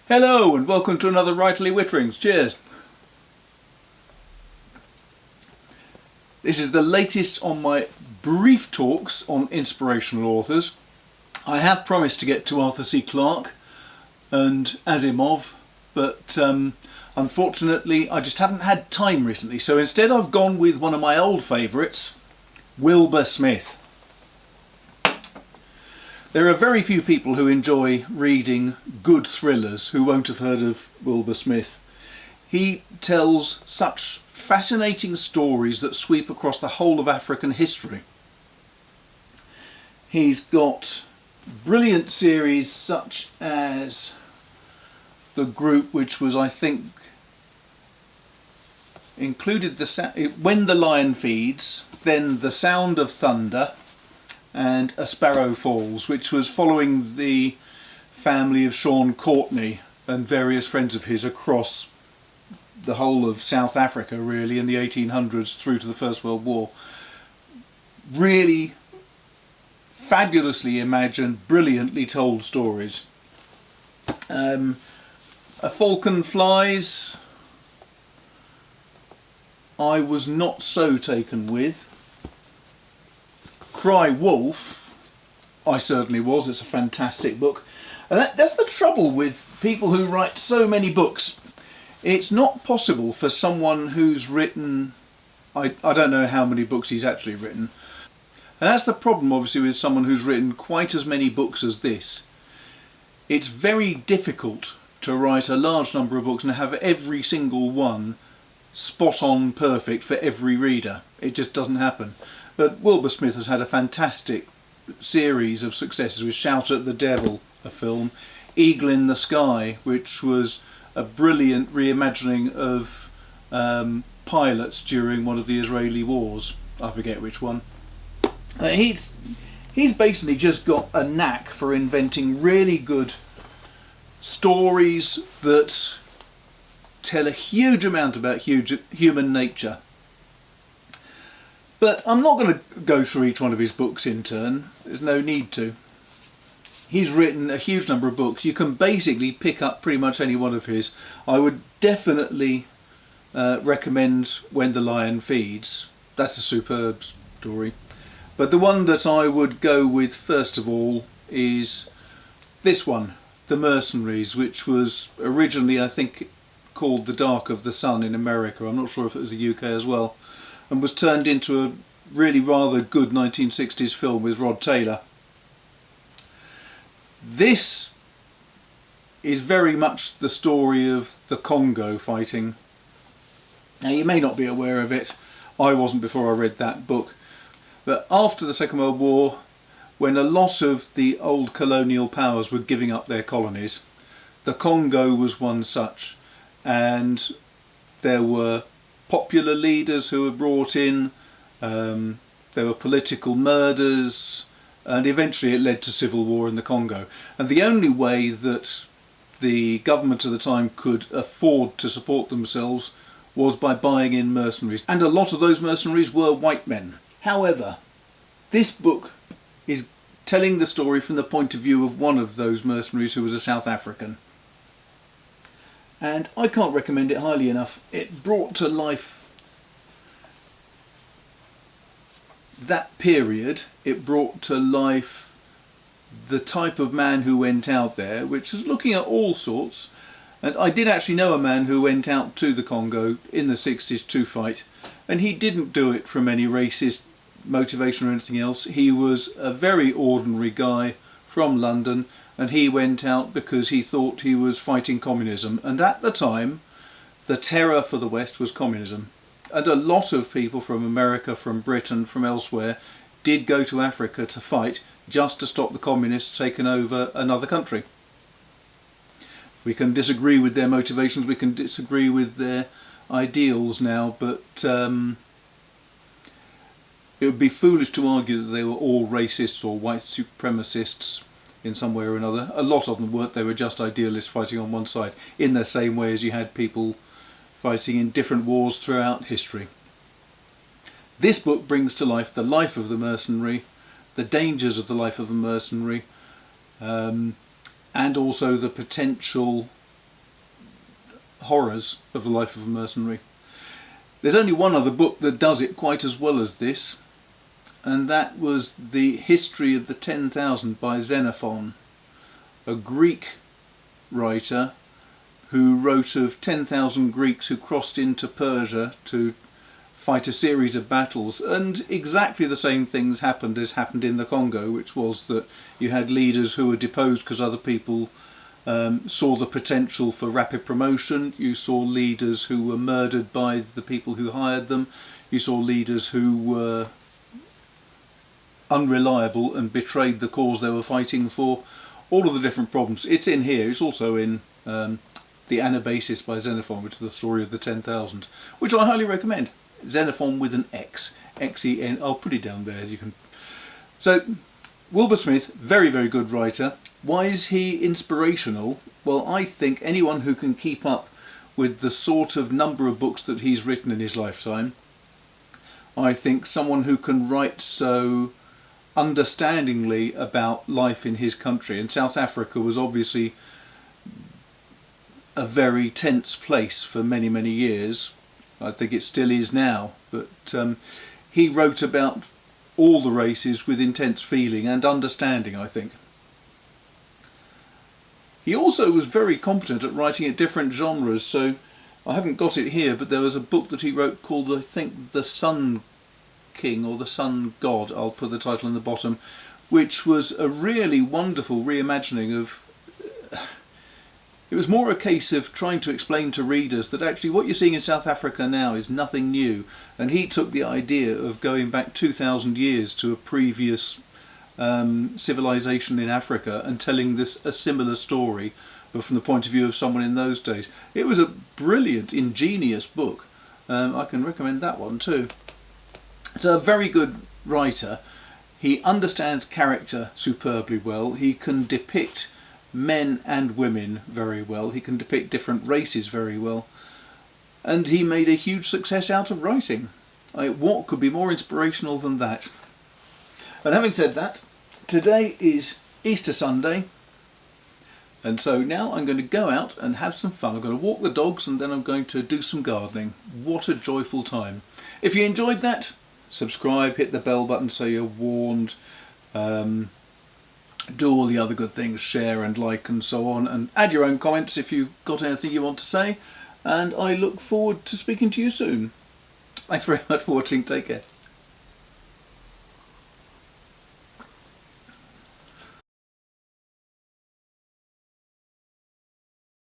Hello and welcome to another Writerly Witterings. Cheers. This is the latest on my brief talks on inspirational authors. I have promised to get to Arthur C. Clarke and Asimov, but unfortunately I just haven't had time recently, so instead I've gone with one of my old favourites, Wilbur Smith. There are very few people who enjoy reading good thrillers who won't have heard of Wilbur Smith. He tells such fascinating stories that sweep across the whole of African history. He's got brilliant series such as The Group, which was, I think, included When the Lion Feeds, then The Sound of Thunder, and A Sparrow Falls, which was following the family of Sean Courtney and various friends of his across the whole of South Africa, really, in the 1800s through to the First World War. Really fabulously imagined, brilliantly told stories. A Falcon Flies, I was not so taken with. Cry Wolf, I certainly was. It's a fantastic book. And that's the trouble with people who write so many books. It's not possible for someone who's written, I don't know how many books he's actually written. And that's the problem, obviously, with someone who's written quite as many books as this. It's very difficult to write a large number of books and have every single one spot on perfect for every reader. It just doesn't happen. But Wilbur Smith has had a fantastic series of successes with Shout at the Devil, a film, Eagle in the Sky, which was a brilliant reimagining of pilots during one of the Israeli wars. I forget which one. He's basically just got a knack for inventing really good stories that tell a huge amount about human nature. But I'm not going to go through each one of his books in turn. There's no need to. He's written a huge number of books. You can basically pick up pretty much any one of his. I would definitely recommend When the Lion Feeds. That's a superb story. But the one that I would go with first of all is this one, The Mercenaries, which was originally, I think, called The Dark of the Sun in America. I'm not sure if it was the UK as well. And was turned into a really rather good 1960s film with Rod Taylor. This is very much the story of the Congo fighting. Now, you may not be aware of it. I wasn't before I read that book. But after the Second World War, when a lot of the old colonial powers were giving up their colonies, the Congo was one such. And there were popular leaders who were brought in, there were political murders, and eventually it led to civil war in the Congo. And the only way that the government at the time could afford to support themselves was by buying in mercenaries. And a lot of those mercenaries were white men. However, this book is telling the story from the point of view of one of those mercenaries who was a South African. And I can't recommend it highly enough. It brought to life that period. It brought to life the type of man who went out there, which was looking at all sorts. And I did actually know a man who went out to the Congo in the 60s to fight. And he didn't do it from any racist motivation or anything else. He was a very ordinary guy from London. And he went out because he thought he was fighting communism. And at the time, the terror for the West was communism. And a lot of people from America, from Britain, from elsewhere, did go to Africa to fight just to stop the communists taking over another country. We can disagree with their motivations, we can disagree with their ideals now, but it would be foolish to argue that they were all racists or white supremacists in some way or another. A lot of them weren't. They were just idealists fighting on one side, in the same way as you had people fighting in different wars throughout history. This book brings to life the life of the mercenary, the dangers of the life of a mercenary, and also the potential horrors of the life of a mercenary. There's only one other book that does it quite as well as this, and that was The History of the 10,000 by Xenophon, a Greek writer who wrote of 10,000 Greeks who crossed into Persia to fight a series of battles, and exactly the same things happened as happened in the Congo, which was that you had leaders who were deposed because other people saw the potential for rapid promotion. You saw leaders who were murdered by the people who hired them. You saw leaders who were unreliable and betrayed the cause they were fighting for. All of the different problems. It's in here. It's also in the Anabasis by Xenophon, which is the story of the 10,000, which I highly recommend. Xenophon with an X. X-E-N. I'll put it down there. You can. So, Wilbur Smith, very, very good writer. Why is he inspirational? Well, I think anyone who can keep up with the sort of number of books that he's written in his lifetime, I think someone who can write so understandingly about life in his country, and South Africa was obviously a very tense place for many, many years. I think it still is now, but he wrote about all the races with intense feeling and understanding, I think. He also was very competent at writing at different genres, so I haven't got it here, but there was a book that he wrote called, I think, The Sun King or The Sun God, I'll put the title in the bottom, which was a really wonderful reimagining of... It was more a case of trying to explain to readers that actually what you're seeing in South Africa now is nothing new, and he took the idea of going back 2,000 years to a previous civilization in Africa and telling this a similar story, but from the point of view of someone in those days. It was a brilliant, ingenious book. I can recommend that one too. It's a very good writer. He understands character superbly well. He can depict men and women very well. He can depict different races very well. And he made a huge success out of writing. What could be more inspirational than that? And having said that, today is Easter Sunday, and so now I'm going to go out and have some fun. I'm going to walk the dogs and then I'm going to do some gardening. What a joyful time. If you enjoyed that, subscribe, hit the bell button so you're warned, do all the other good things, share and like and so on, and add your own comments if you've got anything you want to say, and I look forward to speaking to you soon. Thanks very much for watching. Take care.